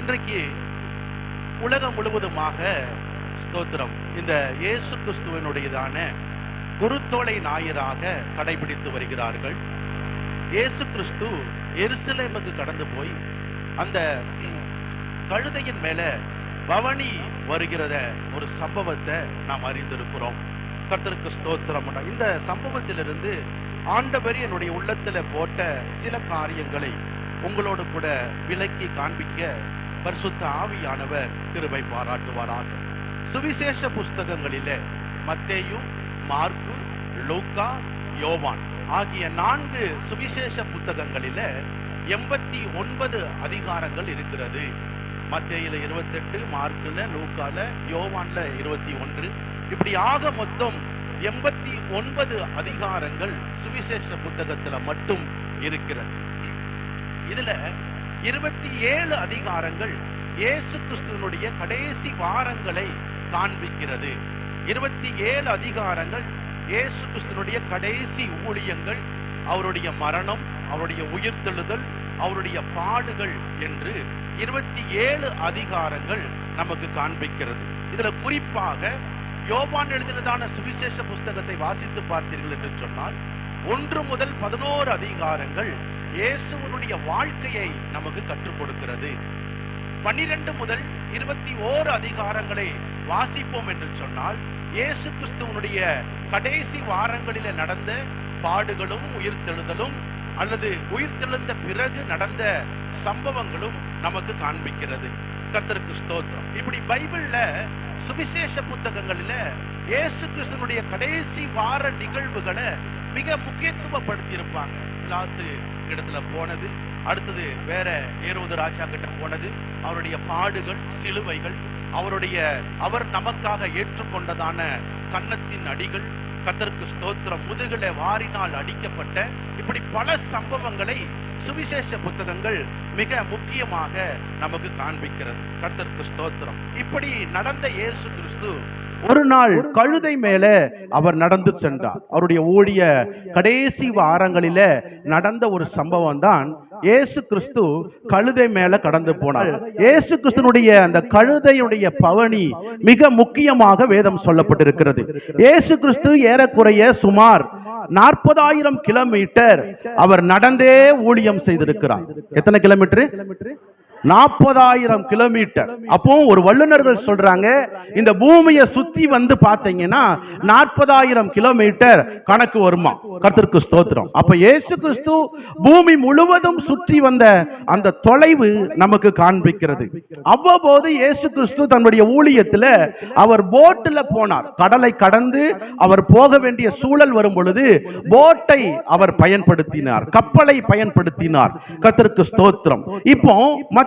இன்றைக்கு உலகம் முழுவதுமாக ஸ்தோத்திரம் இந்த இயேசு கிறிஸ்துவனுடையதான குருத்தோலை ஞாயிறாக கடைபிடித்து வருகிறார்கள். இயேசு கிறிஸ்து எருசலேமுக்கு கடந்து போய் அந்த கழுதையின் மேல பவனி வருகிறத ஒரு சம்பவத்தை நாம் அறிந்திருக்கிறோம். கர்த்தருக்கு ஸ்தோத்திரம். இந்த சம்பவத்திலிருந்து ஆண்டவர் என்னுடைய உள்ளத்துல போட்ட சில காரியங்களை உங்களோடு கூட விளக்கி காண்பிக்க பரிசுத்த ஆவியானவர் கிருபை பாராட்டுவாராக. சுவிசேஷ புஸ்தகங்களிலே மத்தேயு, மார்க்கு, லூக்கா, யோவான் ஆகிய 4 சுவிசேஷ புத்தகங்களில 89 அதிகாரங்கள் இருக்கிறது. மத்தேயில 28, மார்க்குல, லூக்கால, யோவான்ல 21, இப்படி ஆக மொத்தம் 89 அதிகாரங்கள் சுவிசேஷ புத்தகத்துல மட்டும் இருக்கிறது. இதுல 27 அதிகாரங்கள் இயேசு கிறிஸ்துவினுடைய கடைசி வாரங்களை காண்பிக்கிறது. 27 அதிகாரங்கள் இயேசு கிறிஸ்துவினுடைய கடைசி ஊழியங்கள், அவருடைய மரணம், அவருடைய உயிர்த்தெழுதல், அவருடைய பாடுகள் என்று 27 அதிகாரங்கள் நமக்கு காண்பிக்கிறது. இதுல குறிப்பாக யோவான் எழுதினதான சுவிசேஷ புஸ்தகத்தை வாசித்து பார்த்தீர்கள் என்று சொன்னால் 1 முதல் 11 அதிகாரங்கள் இயேசுவினுடைய வாழ்க்கையை நமக்கு கற்றுக் கொடுக்கிறது. 12 முதல் 21 அதிகாரங்களை வாசிப்போம் என்று சொன்னால் இயேசு கிறிஸ்துவனுடைய கடைசி வாரங்களில் நடந்த பாடுகளும் உயிர்த்தெழுதலும் அல்லது உயிர்த்தெழுந்த பிறகு நடந்த சம்பவங்களும் நமக்கு காண்பிக்கிறது. கர்த்தருக்கு ஸ்தோத்திரம். இப்படி பைபிள்ல சுவிசேஷ புத்தகங்களில இயேசு கிறிஸ்துவனுடைய கடைசி வார நிகழ்வுகளை மிக முக்கியத்துவப்படுத்தி இருப்பாங்க. பிலாத்து இடத்துல போனது, அடுத்தது வேற ஏரோது ராஜா கிட்ட போனது, அவருடைய பாடுகள், சிலுவைகள், அவர் நமக்காக ஏற்றுக்கொண்டதான கன்னத்தின் அடிகள், கர்த்தருக்கு ஸ்தோத்திரம், முதுகில வாரினால் அடிக்கப்பட்ட, இப்படி பல சம்பவங்களை சுவிசேஷ புத்தகங்கள் மிக முக்கியமாக நமக்கு காண்பிக்கிறது. கர்த்தருக்கு ஸ்தோத்திரம். இப்படி நடந்த இயேசு கிறிஸ்து ஒரு நாள் கழுதை மேல அவர் நடந்து சென்றார். அவருடைய ஊழிய கடைசி வாரங்களில நடந்த ஒரு சம்பவம் தான் இயேசு கிறிஸ்து கழுதை மேல கடந்து போனார். இயேசு கிறிஸ்துனுடைய அந்த கழுதையுடைய பவனி மிக முக்கியமாக வேதம் சொல்லப்பட்டிருக்கிறது. இயேசு கிறிஸ்து ஏறக்குறைய சுமார் 40,000 கிலோமீட்டர் அவர் நடந்தே ஊழியம் செய்திருக்கிறார். எத்தனை கிலோமீட்டர்? 40,000 கிலோமீட்டர். அப்போ ஒரு வல்லுநர்கள் சொல்றாங்க, இந்த பூமியை சுத்தி வந்து பாத்தீங்கன்னா 40,000 கிலோமீட்டர் கணக்கு வருமா. கர்த்தருக்கு ஸ்தோத்திரம். அப்ப இயேசு கிறிஸ்து பூமி முழுவதும் சுற்றி வந்த அந்த தொலைவு நமக்கு காண்பிக்கிறது. அவ்வப்போது இயேசு கிறிஸ்து தன்னுடைய ஊழியத்துல அவர் போட்ல போனார். கடலை கடந்து அவர் போக வேண்டிய சூழல் வரும் பொழுது போட்டை அவர் பயன்படுத்தினார், கப்பலை பயன்படுத்தினார். கர்த்தருக்கு ஸ்தோத்திரம். இப்போ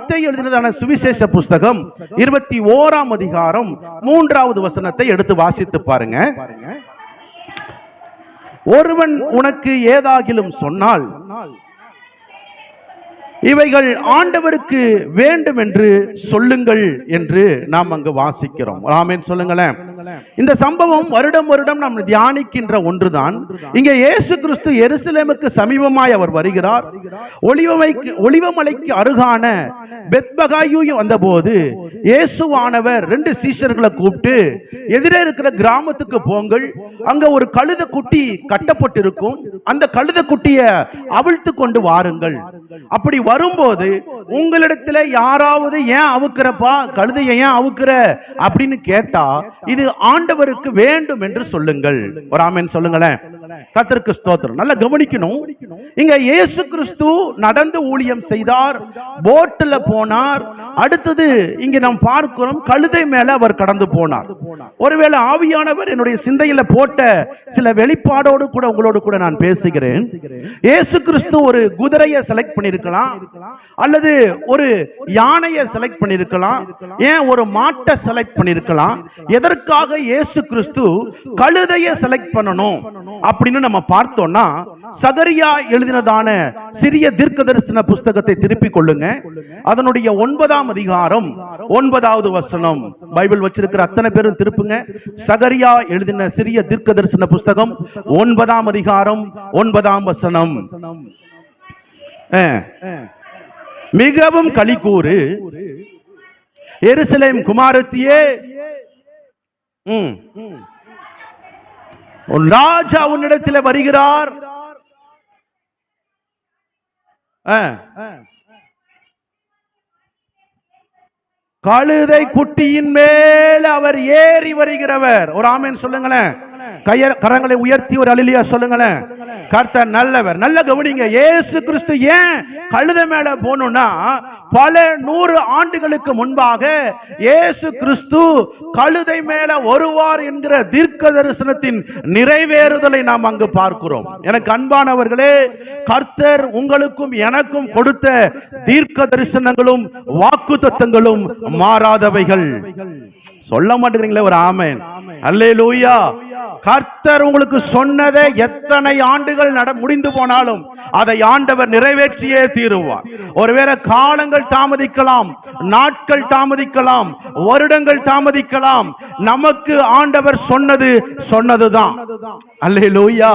மத்தேயு எழுதினதான சுவிசேஷ புஸ்தகம் 21ஆம் அதிகாரம் 3வது வசனத்தை எடுத்து வாசித்து பாருங்க. ஒருவன் உனக்கு ஏதாகிலும் சொன்னால் இவைகள் ஆண்டவருக்கு வேண்டும் என்று சொல்லுங்கள் என்று நாம் அங்கு வாசிக்கிறோம். ஆமென் சொல்லுங்களேன். இந்த சம்பவம் வருடம் வருடம் நாம் தியானிக்கின்ற ஒன்றுதான். இங்கே இயேசு கிறிஸ்து எருசலேமுக்கு சமீபமாய் அவர் வருகிறார். ஒலிவமலைக்கு அருகான பெத்பகாயு வந்தபோது இயேசுவானவர் 2 சீஷர்களை கூப்பிட்டு, எதிரே இருக்கிற கிராமத்துக்கு போங்கள், அங்க ஒரு கழுதை குட்டி கட்டப்பட்டிருக்கும், அந்த கழுதை குட்டியை அவிழ்த்து கொண்டு வாருங்கள். அப்படி வரும்போது உங்களிடத்துல யாராவது ஏன் அவுக்கிறப்பா, கழுதையை ஏன் அவுக்கிற அப்படின்னு கேட்டா இது ஆண்டவருக்கு வேண்டும் என்று சொல்லுங்கள். ஒரு ஆமென் சொல்லுங்களேன். கர்த்தருக்கு ஸ்தோத்திரம். நல்லா கவனிக்கணும். இங்க இயேசு கிறிஸ்து நடந்து ஊழியம் செய்தார், போட்ல போனார். அடுத்தது இங்க நாம் பார்க்கிறோம் கழுதை மேல அவர் கடந்து போனார். ஒருவேளை ஆவியானவர் என்னுடைய சிந்தையில போட்ட சில வெளிப்பாடோடு கூட உங்களோடு கூட நான் பேசுகிறேன். இயேசு கிறிஸ்து ஒரு குதிரையை செலக்ட் பண்ணிருக்கலாம், அல்லது ஒரு யானையை செலக்ட் பண்ணிருக்கலாம், ஏன் ஒரு மாட்டை செலக்ட் பண்ணிருக்கலாம். எதற்காக இயேசு கிறிஸ்து கழுதையை செலக்ட் பண்ணணும் அப்படின்னு நம்ம பார்த்தோம்னா, சகரியா எழுதினதான சிறிய தீர்க்கதரிசன புஸ்தகத்தை திருப்பிக் கொள்ளுங்க. அதனுடைய 9ஆம் அதிகாரம் 9வது வசனம். பைபிள் வச்சிருக்கிற அத்தனை பேரும் திருப்புங்க. சகரியா எழுதின சிறிய தீர்க்கதரிசன புஸ்தகம் 9ஆம் அதிகாரம் 9ஆம் வசனம். மிகவும் களிகூறு, எருசலேம் குமாரத்தியே, உன் ராஜா உன்னிடத்தில் வருகிறார். கழுதை குட்டியின் மேல் அவர் ஏறி வருகிறவர். ஒரு ஆமென் சொல்லுங்களேன். கரங்களை உயர்த்தி ஒரு அல்லேலூயா சொல்லுங்களேன். கர்த்தர் நல்லவர். நல்ல கவனிங்க. இயேசு கிறிஸ்து ஏன் கழுதை மேல போகணும்னா, பல 100 ஆண்டுகளுக்கு முன்பாக இயேசு கிறிஸ்து கழுதை மேல வருவார் என்கிற தீர்க்க தரிசனத்தின் நிறைவேறுதலை நாம் அங்கு பார்க்கிறோம். எனக்கு அன்பானவர்களே, கர்த்தர் உங்களுக்கும் எனக்கும் கொடுத்த தீர்க்க தரிசனங்களும் வாக்குத்தத்தங்களும் மாறாதவைகள். சொல்ல மாட்டேங்கிறீங்களே ஒரு ஆமென். அல்லேலூயா. கர்த்தர் உங்களுக்கு சொன்னதை எத்தனை ஆண்டுகள் முடிந்து போனாலும் அதை ஆண்டவர் நிறைவேற்றியே தீருவார். ஒருவேளை காலங்கள் தாமதிக்கலாம், நாட்கள் தாமதிக்கலாம், வருடங்கள் தாமதிக்கலாம், நமக்கு ஆண்டவர் சொன்னதுதான். அல்லேலூயா.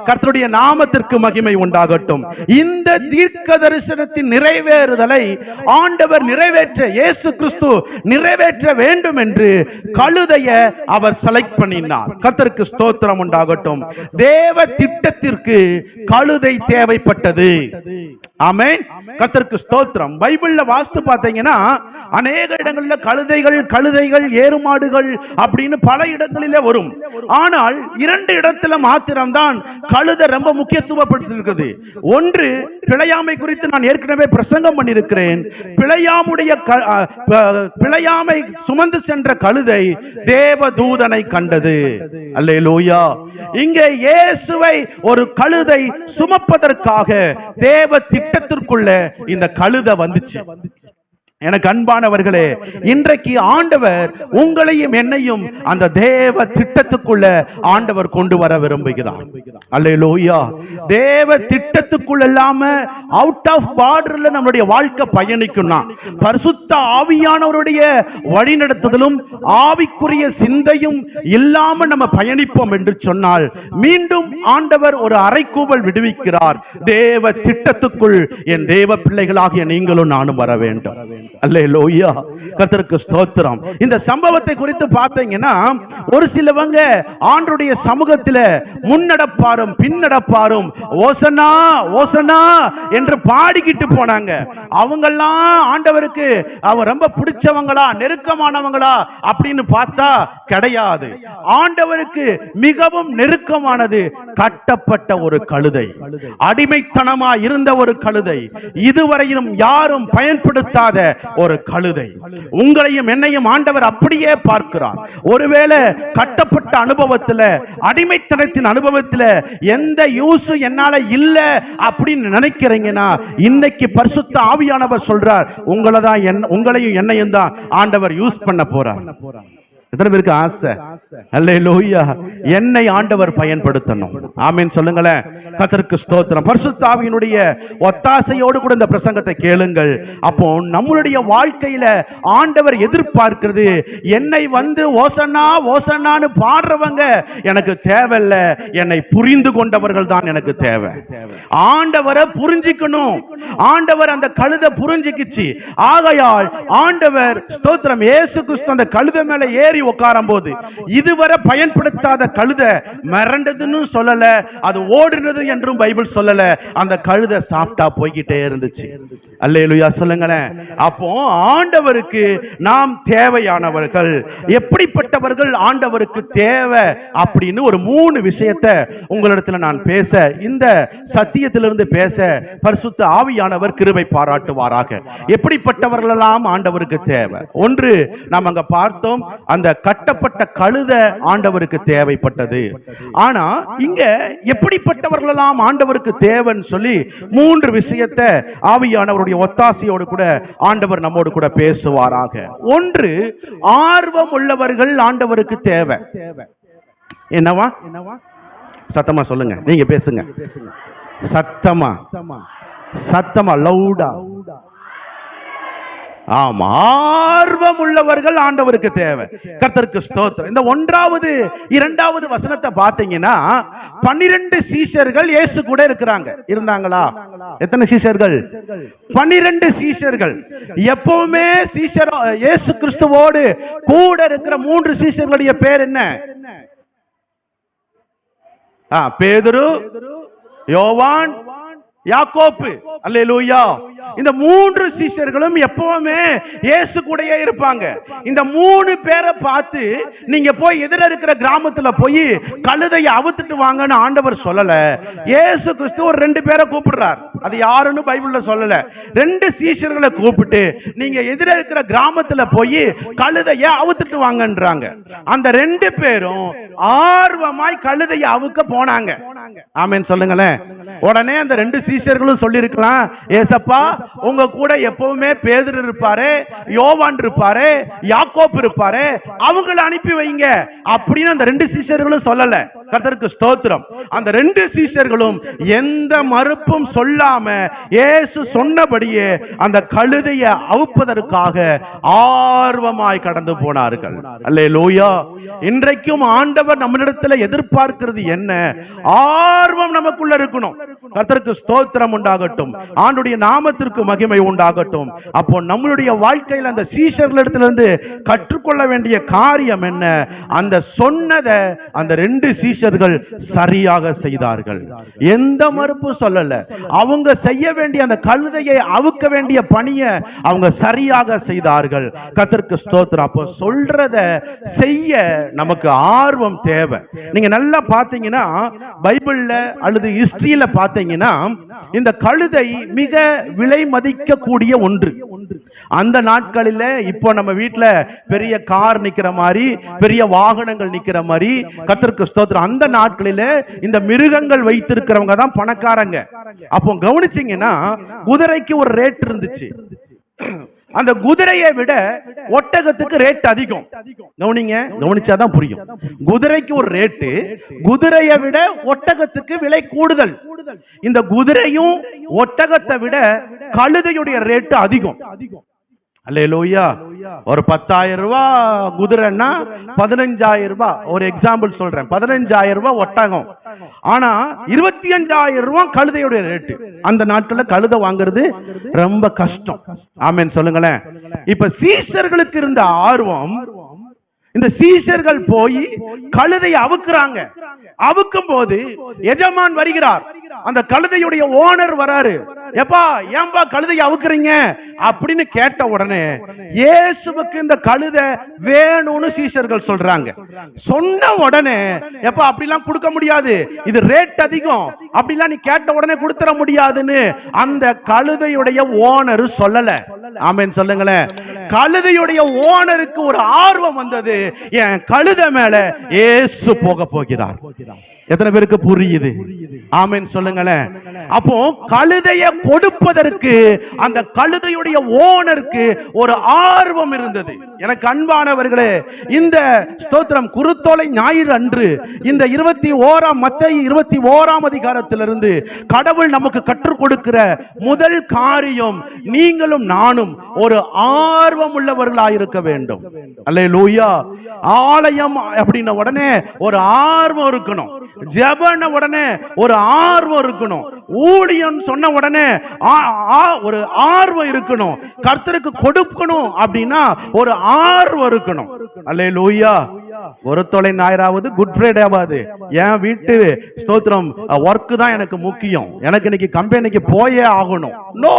கர்த்தருடைய நாமத்திற்கு மகிமை உண்டாகட்டும். இந்த தீர்க்க தரிசனத்தின் நிறைவேறுதலை ஆண்டவர் நிறைவேற்ற, இயேசு கிறிஸ்து நிறைவேற்ற வேண்டும் என்று கழுதைய அவர் செலக்ட் பண்ணினார். கர்த்தருக்கு ஸ்தோத்திரம் உண்டாகட்டும். தேவ திட்டத்திற்கு கழுதை தேவைப்பட்டது. ஆமென். கர்த்தருக்கு ஸ்தோத்திரம். பைபிள்ல வாஸ்து பார்த்தீங்கன்னா அநேக இடங்களில் கழுதைகள் ஏறுமாடுகள் அப்படின்னு பல இடங்களிலே வரும். ஆனால் 2 இடத்துல மாத்திரம்தான் கழுதை ரொம்ப முக்கியத்துவப்படுத்திருக்கிறது. ஒன்று, பிழையாமை குறித்து நான் ஏற்கனவே பிரசங்கம் பண்ணியிருக்கிறேன். பிழையாமை சுமந்து சென்ற கழுதை தேவதூதனை கண்டது. அல்லேலூயா. இங்கே இயேசுவை ஒரு கழுதை சுமப்பதற்காக தேவ திட்டத்திற்குள்ள இந்த கழுதை வந்துச்சு. எனக்கு அன்பானவர்களே, இன்றைக்கு ஆண்டவர் உங்களையும் என்னையும் அந்த தேவ திட்டத்துக்குள்ள ஆண்டவர் கொண்டு வர விரும்புகிறார். அல்லேலூயா. தேவ திட்டத்துக்குள்ள இல்லாம அவுட் ஆஃப் பார்டர்ல நம்மளுடைய வாழ்க்கை பயணிக்கும்னா, பரிசுத்த ஆவியானவருடைய வழிநடத்துதலும் ஆவிக்குரிய சிந்தையும் இல்லாம நம்ம பயணிப்போம் என்று சொன்னால், மீண்டும் ஆண்டவர் ஒரு அறைகூவல் விடுவிக்கிறார். தேவ திட்டத்துக்குள் என் தேவ பிள்ளைகளாகிய நீங்களும் நானும் வர வேண்டும். அல்லேலூயா. கர்த்தருக்கு ஸ்தோத்திரம். இந்த சம்பவத்தை குறித்து பார்த்தீங்கன்னா, ஒரு சிலவங்க ஆண்டவருடைய சமூகத்தில் முன்னடப்பாரும் பின்னடப்பாரும் ஓசனா ஓசனா என்று பாடிக்கிட்டு போனாங்க. அவங்கெல்லாம் ஆண்டவருக்கு அவன் ரொம்ப பிடிச்சவங்களா, நெருக்கமானவங்களா அப்படின்னு பார்த்தா கிடையாது. ஆண்டவருக்கு மிகவும் நெருக்கமானது கட்டப்பட்ட ஒரு கழுதை, அடிமைத்தனமா இருந்த ஒரு கழுதை, இதுவரையிலும் யாரும் பயன்படுத்தாத ஒரு கழுதை. உங்களையும் என்னையும் ஆண்டவர் அப்படியே பார்க்கிறார். ஒருவேளை கட்டப்பட்ட அனுபவத்தில், அடிமைத்தனத்தின் அனுபவத்தில் எந்த யூஸ் என்னால இல்ல அப்படின்னு நினைக்கிறீங்கன்னா, இன்னைக்கு பரிசுத்த ஆவியானவர் சொல்றார், உங்களையும் என்னையும் தான் ஆண்டவர் யூஸ் பண்ண போறார். எத்தனை பேருக்கு ஆசை? அல்லேலூயா. என்னை ஆண்டவர் பயன்படுத்தணும். ஆமென் சொல்லுங்களேன். கர்த்தருக்கு ஸ்தோத்திரம். பரிசுத்த ஆவியினுடைய ஒத்தாசையோடு கூட இந்த பிரசங்கத்தை கேளுங்கள். அப்போ நம்மளுடைய வாழ்க்கையில ஆண்டவர் எதிர்பார்க்கிறது, என்னை வந்து ஓசன்னா ஓசன்னான்னு பாடுறவங்க எனக்கு தேவையில்ல, என்னை புரிந்து கொண்டவர்கள் தான் எனக்கு தேவை. ஆண்டவரை புரிஞ்சிக்கணும். ஆண்டவர் அந்த கழுதை புரிஞ்சிக்கிச்சு. ஆகையால் ஆண்டவர் ஸ்தோத்திரம், இயேசு கிறிஸ்து அந்த கழுதை மேல ஏறி உட்காரும் போது இதுவரை பயன்படுத்தாத கழுதை மிரண்டதுன்னு சொல்லல, அது ஓடுனது என்றும் பைபிள் சொல்லல. அந்த கழுதை சாப்பிட்டா போய்கிட்டே இருந்துச்சு. அல்லேலூயா சொல்லுங்களேன். அப்போ ஆண்டவருக்கு நாம் தேவையானவர்கள். எப்படிப்பட்டவர்கள் ஆண்டவருக்கு தேவை அப்படின்னு ஒரு 3 விஷயத்தை உங்களிடத்துல நான் பேச, இந்த சத்தியத்திலிருந்து பேச பரிசுத்த ஆவியானவர் கிருபை பாராட்டுவாராக. எப்படிப்பட்டவர்கள் எல்லாம் ஆண்டவருக்கு தேவை? ஒன்று, நாம் அங்க பார்த்தோம், அந்த கட்டப்பட்ட கழுதை ஆண்டவருக்கு தேவைப்பட்டது. ஆனா இங்க எப்படிப்பட்டவர்கள் எல்லாம் ஆண்டவருக்கு தேவைன்னு சொல்லி 3 விஷயத்தை ஆவியானவருடைய ஒத்தாசையோடு கூட ஆண்டவர் நம்மோடு கூட பேசுவாராக. ஒன்று, ஆர்வம் உள்ளவர்கள் ஆண்டவருக்கு தேவை. என்னவா? சத்தமா சொல்லுங்க. நீங்க பேசுங்க. சத்தமா, சத்தமா, லவுடா. ஆமா, ஆர்வம் உள்ளவர்கள் ஆண்டவருக்கு தேவை. கர்த்தருக்கு ஸ்தோத்திரம். இந்த 1வது 2வது வசனத்தை பார்த்தீங்கன்னா 12 சீஷர்கள் இயேசு கூட இருக்கிறாங்க. இருந்தாங்களா? எத்தனை சீஷர்கள்? 12 சீஷர்கள். எப்பவுமே சீஷர் இயேசு கிறிஸ்துவோடு கூட இருக்கிற 3 சீஷர்களுடைய பேர் என்ன? பேதுரு, யோவான், யாக்கோப்பு. அல்லேலூயா. இந்த 3 சீஷர்களும் எப்பவுமே இயேசு கூடயே இருப்பாங்க. இந்த 3 பேரை பார்த்து நீங்க போய் எதிர இருக்கிற கிராமத்துல போய் கழுதையை அவுத்துட்டு வாங்கன்னு ஆண்டவர் சொல்லல. இயேசு கிறிஸ்து ஒரு 2 பேரை கூப்பிடுறார். அது யாருன்னு பைபிள்ல சொல்லல. 2 சீஷர்களை கூப்பிட்டு நீங்க எதிர இருக்கிற கிராமத்துல போய் கழுதையை அவுத்துட்டு வாங்கன்றாங்க. அந்த 2 பேரும் ஆர்வமாய் கழுதையை அவுக்க போனாங்க. ஆமென் சொல்லுங்களேன். உடனே அந்த 2 சீஷர்களும் சொல்லி இருக்கலாம், ஏசப்பா உங்க கூட எப்பவுமே பேதுரு இருப்பாரு, யோவான் இருப்பாரு, யாக்கோப்பு இருப்பாரு, அவங்களை அனுப்பி வைங்க அப்படின்னு அந்த 2 சீஷர்களும் சொல்லல. கர்த்தருக்கு ஸ்தோத்திரம். அந்த 2 சீஷர்களும் எந்த மறுப்பும் சொல்லாம இயேசு சொன்னபடியே அந்த கழுதையை அவுப்பதற்காக ஆர்வமாய் கடந்து போனார்கள். அல்லேலூயா. இன்றைக்கும் ஆண்டவர் நம்மிடத்தில் எதிர்பார்க்கிறது என்ன? ஆர்வம் நமக்குள்ள இருக்கணும். கர்த்தருக்கு ஸ்தோத்திரம் உண்டாகட்டும். ஆண்டுடைய நாமத்திற்கு மகிமை உண்டாகட்டும். அப்போ நம்மளுடைய வாழ்க்கையில் அந்த சீஷர்களிடத்திலிருந்து கற்றுக்கொள்ள வேண்டிய காரியம் என்ன? அந்த சொன்னதை அந்த 2 சீஷர்கள் சரியாக செய்தார்கள். எந்த மறுப்பு சொல்லல. அவங்க செய்ய வேண்டிய அந்த கழுதையை அவுக்க வேண்டிய பணியை அவங்க சரியாக செய்தார்கள். கர்த்தருக்கு ஸ்தோத்திரம். அப்போ சொல்றத செய்ய நமக்கு ஆர்வம் தேவை. நீங்க நல்லா பாத்தீங்கன்னா பைபிள்ல அல்லது ஹிஸ்டரியில பாத்தீங்கன்னா இந்த கழுதை மிக விலை மதிக்கக்கூடிய ஒன்று. அந்த நாட்களில் இப்போ நம்ம வீட்டுல பெரிய கார் நிக்கிற மாதிரி, பெரிய வாகனங்கள் நிக்கிற மாதிரி, கர்த்தருக்கு ஸ்தோத்திரம், அந்த நாட்களில் இந்த மிருகங்கள் வைத்திருக்கிறவங்க தான் பணக்காரங்க. அப்போ கவனிச்சீங்கன்னா குதிரைக்கு ஒரு ரேட் இருந்துச்சு. அந்த குதிரையை விட ஒட்டகத்துக்கு ரேட் அதிகம். கவனிங்க, கவனிச்சாதான் புரியும். குதிரைக்கு ஒரு ரேட்டு, குதிரையை விட ஒட்டகத்துக்கு விலை கூடுதல். இந்த குதிரையும் ஒட்டகத்தை விட கழுதையுடைய ரேட்டு அதிகம். அல்லேலூயா. ஒரு 10,000 ரூபாய் குதிரைன்னா 15,000 ரூபாய். ஒரு எக்ஸாம்பிள் சொல்றேன். 15,000 ரூபாய் ஒட்டகம். ஆனா 25,000 ரூபாய் கழுதையுடைய ரேட்டு. அந்த நாட்களில் கழுதை வாங்குறது ரொம்ப கஷ்டம். ஆமென் சொல்லுங்களேன். இப்ப சீஷர்களுக்கு இருந்த ஆர்வம், இந்த சீஷர்கள் போய் கழுதையை அவுக்குறாங்க. அவுக்கும் போது எஜமான் வருகிறார். அந்த கழுதையுடைய ஓனர் வராரு. எப்பா ஏன்பா கழுதையை அவுக்குறீங்க அப்படின்னு கேட்ட உடனே இயேசுவுக்கு இந்த கழுதை வேணும்னு சீஷர்கள் சொல்றாங்க. சொன்ன உடனே எப்பா அப்படிலாம் கொடுக்க முடியாது, இது ரேட் அதிகம், அப்படிலாம் நீ கேட்ட உடனே கொடுத்துற முடியாதுன்னு அந்த கழுதையுடைய ஓனர் சொல்லல. ஆமென் சொல்லுங்களேன். கழுதையுடைய ஓனருக்கு ஒரு ஆர்வம் வந்தது, என் கழுதை மேல இயேசு போக போகிறார். எத்தனை பேருக்கு புரியுது? ஆமென் சொல்லுங்களேன். அப்போ கழுதையை கொடுப்பதற்கு அந்த கழுதையுடைய ஓனருக்கு ஒரு ஆர்வம் இருந்தது. எனக்கு அன்பானவர்களே, இந்த ஸ்தோத்திரம் குருத்தோலை ஞாயிறு அன்று இந்த 21 மத்தேயு 21 அதிகாரத்திலிருந்து கடவுள் நமக்கு கற்றுக் கொடுக்கிற முதல் காரியம், நீங்களும் நானும் ஒரு ஆர்வம் உள்ளவர்களாயிருக்க வேண்டும். அல்லேலூயா. ஆலயம் அப்படின்ன உடனே ஒரு ஆர்வம் இருக்கணும். ஜெபன உடனே ஒரு ஆர்வம் இருக்கணும். ஊழியம் சொன்ன உடனே ஒரு ஆர்வம் இருக்கணும். கர்த்தருக்கு கொடுக்கணும் அப்படின்னா ஒரு ஆர்வம் இருக்கணும். அல்லேலூயா. ஒரு தொலை ஞாயிறாவது, குட் ஃப்ரைடேவாவது என் வீட்டு ஸ்தோத்திரம் ஒர்க் தான் எனக்கு முக்கியம், எனக்கு இன்னைக்கு கம்பெனிக்கு போயே ஆகணும். நோ,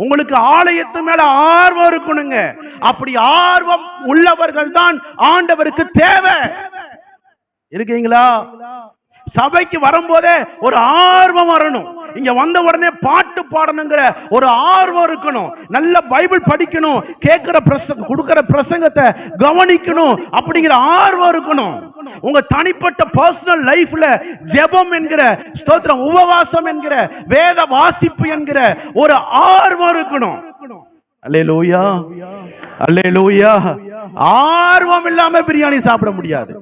உங்களுக்கு ஆலயத்து மேல ஆர்வம் இருக்கணுங்க. அப்படி ஆர்வம் உள்ளவர்கள் தான் ஆண்டவருக்கு தேவை. இருக்கீங்களா? சபைக்கு வரும்போதே ஒரு ஆர்வம் வரணும். இங்க வந்த உடனே பாட்டு பாடணுங்கிற ஒரு ஆர்வம் இருக்கணும். நல்ல பைபிள் படிக்கணும், கேட்கிற கொடுக்கிற பிரசங்கத்தை கவனிக்கணும் அப்படிங்கிற ஆர்வம் இருக்கணும். உங்க தனிப்பட்ட பர்சனல் லைஃப்ல ஜெபம் என்கிற ஸ்தோத்திரம், உபவாசம் என்கிற வேத வாசிப்பு என்கிற ஒரு ஆர்வம் இருக்கணும். அல்லேலூயா, அல்லேலூயா. ஆர்வம் இல்லாம பிரியாணி சாப்பிட முடியாது.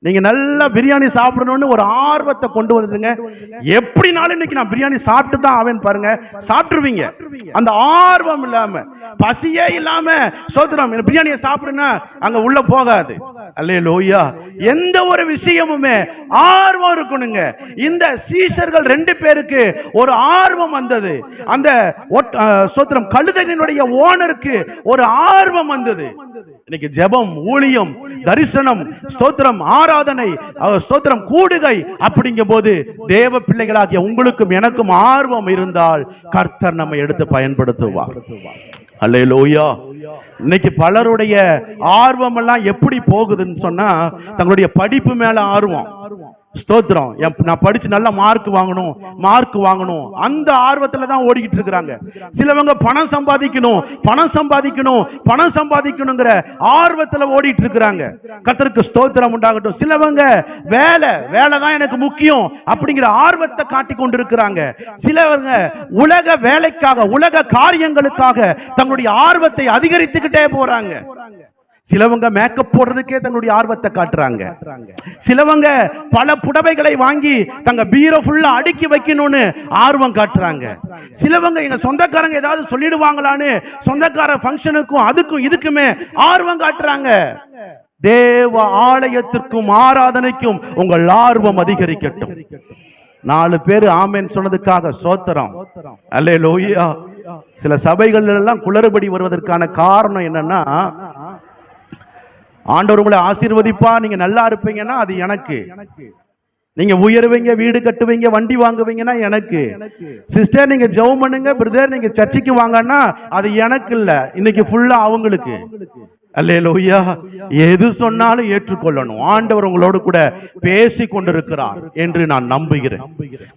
நீங்க நல்லா பிரியாணி சாப்பிடணும்னு ஒரு ஆர்வத்தை கொண்டு வந்துடுங்க. எப்படினாலும் இன்னைக்கு நான் பிரியாணி சாப்பிட்டு தான் ஆவேன் பாருங்க, சாப்பிட்டுருவீங்க. அந்த ஆர்வம் இல்லாம, பசியே இல்லாம சோத்திரம் பிரியாணியை சாப்பிடுனா அங்க உள்ள போகாது. அல்லேலூயா. எந்த ஒரு விஷயமுமே ஆர்வம் இருக்கணுங்க. இந்த சீஷர்கள் 2 பேருக்கு ஒரு ஆர்வம் வந்தது. அந்த சோத்திரம் கழுதையினுடைய ஓனருக்கு ஒரு ஆர்வம் வந்தது. இன்னைக்கு ஜெபம், ஊழியம், தரிசனம், ஸ்தோத்திரம், ஆராதனை, ஸ்தோத்திரம், கூடுகை அப்படிங்கும் போது தேவ பிள்ளைகளாகிய உங்களுக்கும் எனக்கும் ஆர்வம் இருந்தால் கர்த்தர் நம்மை எடுத்து பயன்படுத்துவார். அல்லேலூயா. இன்னைக்கு பலருடைய ஆர்வம் எல்லாம் எப்படி போகுதுன்னு சொன்னா, தங்களுடைய படிப்பு மேல ஆர்வம், ஸ்தோத்திரம், நான் படிச்சு நல்ல மார்க் வாங்கணும் அந்த ஆர்வத்துல தான் ஓடிக்கிட்டு இருக்கிறாங்க. சிலவங்க பணம் சம்பாதிக்கணுங்கிற ஆர்வத்துல ஓடிட்டு இருக்கிறாங்க. கர்த்தருக்கு ஸ்தோத்திரம் உண்டாகட்டும். சிலவங்க வேலை தான் எனக்கு முக்கியம் அப்படிங்கிற ஆர்வத்தை காட்டி கொண்டிருக்கிறாங்க. சிலவங்க உலக வேலைக்காக, உலக காரியங்களுக்காக தங்களுடைய ஆர்வத்தை அதிகரித்துக்கிட்டே போறாங்க. சிலவங்க மேக்கப் போடுறதுக்கே தங்களுடைய ஆர்வத்தை காட்டுறாங்க. சிலவங்க பல புடவைகளை வாங்கி தங்க பீரோ ஃபுல்லா அடுக்கி வைக்கணும்னு ஆர்வம் காட்டுறாங்க. சிலவங்க எங்க சொந்தக்காரங்க ஏதாவது சொல்லிடுவாங்களான்னு சொந்தக்கார ஃபங்க்ஷனுக்கும் அதுக்கும் இதுக்குமே ஆர்வம் காட்டுறாங்க. தேவ ஆலயத்திற்கும் ஆராதனைக்கும் உங்கள் ஆர்வம் அதிகரிக்கட்டும். 4 பேர் ஆமென் சொன்னதுக்காக சோத்திரம். அல்லேலூயா. சில சபைகள் எல்லாம் குளறுபடி வருவதற்கான காரணம் என்னன்னா, ஆண்டவர் உங்களை ஆசீர்வதிப்பா, நீங்க நல்லா இருப்பீங்கன்னா அது எனக்கு, நீங்க உயர்வீங்க, வீடு கட்டுவீங்க, வண்டி வாங்குவீங்கன்னா எனக்கு, சிஸ்டர் நீங்க ஜெபம் பண்ணுங்க, பிரதர் நீங்க சர்ச்சுக்கு வாங்கன்னா அது எனக்கு இல்ல, இன்னைக்கு ஃபுல்லா அவங்களுக்கு. அல்லேலூயா. எது சொன்னாலும் ஏற்றுக்கொள்ளணும். ஆண்டவர் உங்களோடு கூட பேசி கொண்டிருக்கிறார் என்று நான் நம்புகிறேன்.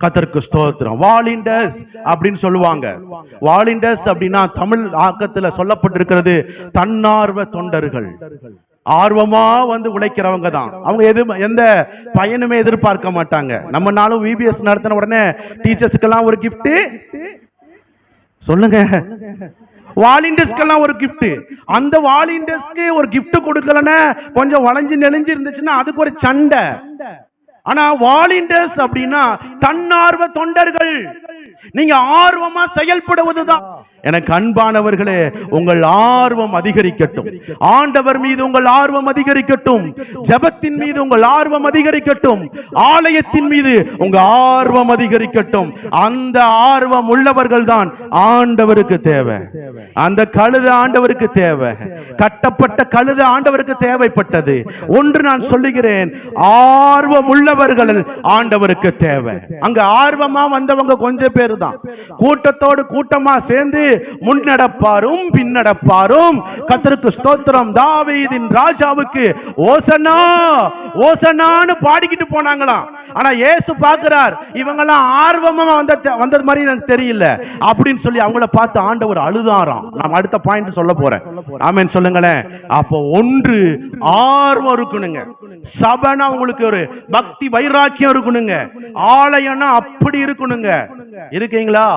கர்த்தருக்கு ஸ்தோத்திரம். வாலண்டியர்ஸ் அப்படின்னு சொல்லுவாங்க. வாலண்டியர்ஸ் அப்படின்னா தமிழ் ஆக்கத்துல சொல்லப்பட்டிருக்கிறது தன்னார்வ தொண்டர்கள். ஆர்வமா வந்து உழைக்கிறவங்க தான் அவங்க. எந்த பயனுமே எதிர்பார்க்க மாட்டாங்க. நம்ம நாளும் விபிஎஸ் நடத்தின உடனே டீச்சர்ஸ்க்கெல்லாம் ஒரு கிஃப்ட் சொல்லுங்க, வாலண்டியர்ஸ்க்கெல்லாம் ஒரு கிஃப்ட். அந்த வாலண்டியர்ஸ்க்கு ஒரு கிஃப்ட் கொடுக்கலன்னா கொஞ்சம் வளைஞ்சு நெளிஞ்சு இருந்துச்சுன்னா அதுக்கு ஒரு சண்டை. ஆனா வாலண்டியர்ஸ் அப்படின்னா தன்னார்வ தொண்டர்கள். நீங்க ஆர்வமா செயல்படுவதுதான். எனக்கு அன்பானவர்களே, உங்கள் ஆர்வம் அதிகரிக்கட்டும். ஆண்டவர் மீது உங்கள் ஆர்வம் அதிகரிக்கட்டும். ஜெபத்தின் மீது உங்கள் ஆர்வம் அதிகரிக்கட்டும். ஆலயத்தின் மீது உங்க ஆர்வம் அதிகரிக்கட்டும். அந்த ஆர்வம் உள்ளவர்கள் தான் ஆண்டவருக்கு தேவை. அந்த கழுதை ஆண்டவருக்கு தேவை. கட்டப்பட்ட கழுதை ஆண்டவருக்கு தேவைப்பட்டது. ஒன்று நான் சொல்லுகிறேன், ஆர்வம் உள்ளவர்கள் ஆண்டவருக்கு தேவை. அங்க ஆர்வமா வந்தவங்க கொஞ்சம் பேர் தான். கூட்டத்தோடு கூட்டமா சேர்ந்து முன்னடப்பாரும் பின்னடப்பாரும். கர்த்தருக்கு ஸ்தோத்திரம். தாவீதின் ராஜாவுக்கு ஓசன்னா ஓசன்னான்னு பாடிக்கிட்டு போனாங்களாம். ஆனா இயேசு பார்க்கிறார், இவங்கெல்லாம் ஆர்வமா வந்தது மாதிரி எனக்கு தெரியல அப்படின்னு சொல்லி அவங்கள பார்த்து ஆண்டவர் அழுதாராம். நான் அடுத்த பாயிண்ட் சொல்ல போறேன். ஆமென் சொல்லுங்களேன். அப்போ ஒன்று ஆர்வம் இருக்கணுங்க. சபைனா உங்களுக்கு ஒரு பக்தி வைராக்கியம் இருக்கணுங்க. ஆலயம்னா அப்படி இருக்கணுங்க. இருக்கீங்களா?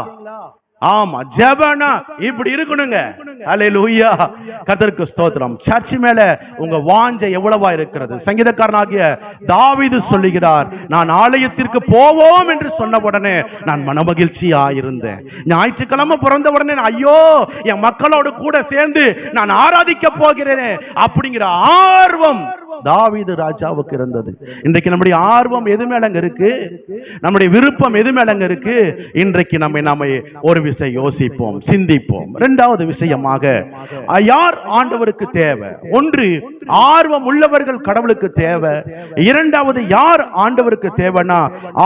ஆமா. ஜெபனா இப்படி இருக்கணுங்க. அல்லேலூயா. கர்த்தருக்கு ஸ்தோத்திரம். சர்ச் மேல உங்க வாஞ்சை எவ்வளவா இருக்கிறது? சங்கீதக்காரனாகிய தாவீது சொல்லுகிறார், நான் ஆலயத்திற்கு போவோம் என்று சொன்ன உடனே நான் மனமகிழ்ச்சியா இருந்தேன். ஞாயிற்றுக்கிழமை பிறந்த உடனே ஐயோ என் மக்களோடு கூட சேர்ந்து நான் ஆராதிக்க போகிறேன் அப்படிங்கிற ஆர்வம் தாவீது ராஜாவுக்கு இருந்தது. இன்றைக்கு நம்முடைய ஆர்வம் எது மேலங்க இருக்கு? நம்முடைய விருப்பம் எது மேலங்க இருக்கு? இன்றைக்கு நம்மை ஒரு விஷயம் யோசிப்போம், சிந்திப்போம். இரண்டாவது விஷயமாக யார் ஆண்டவருக்கு தேவை? ஒன்று ஆர்வம் உள்ளவர்கள் கடவுளுக்கு தேவை. இரண்டாவது யார் ஆண்டவருக்கு தேவைன்னா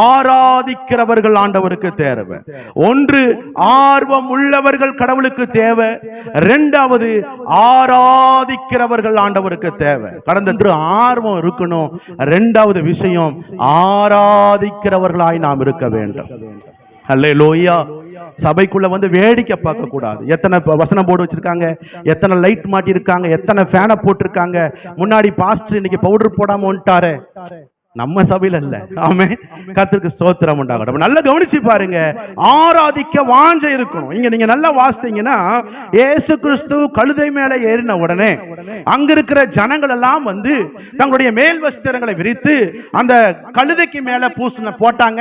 ஆராதிக்கிறவர்கள் ஆண்டவருக்கு தேவை. ஒன்று ஆர்வம் உள்ளவர்கள் கடவுளுக்கு தேவை. இரண்டாவது ஆராதிக்கிறவர்கள் ஆண்டவருக்கு தேவை. கடந்த ஆர்வம் இருக்கணும். இரண்டாவது விஷயம் ஆராதிக்கிறவர்களாய் நாம் இருக்க வேண்டும். அல்லேலூயா. சபைக்குள்ள வந்து வேடிக்கை பார்க்க கூடாது. எத்தனை வசனம் போர்டு வச்சிருக்காங்க, எத்தனை லைட் மாட்டி இருக்காங்க, எத்தனை ஃபேனை போட்டிருக்காங்க. முன்னாடி பாஸ்டர் இன்னைக்கு பவுடர் போடாம வந்துட்டாரு, நம்ம சபையில இல்ல. ஆமென். கர்த்தருக்கு ஸ்தோத்திரம் உண்டாகட்டும். நல்லா கவனிச்சு பாருங்க, ஆராதிக்க வாஞ்சை இருக்கணும். இங்க நீங்க நல்லா வாசித்தீங்கன்னா, இயேசு கிறிஸ்து கழுதை மேல ஏறின உடனே அங்க இருக்கிற ஜனங்கள் எல்லாம் வந்து தங்களுடைய மேல் வஸ்திரங்களை விரித்து அந்த கழுதைக்கு மேல பூசண போட்டாங்க.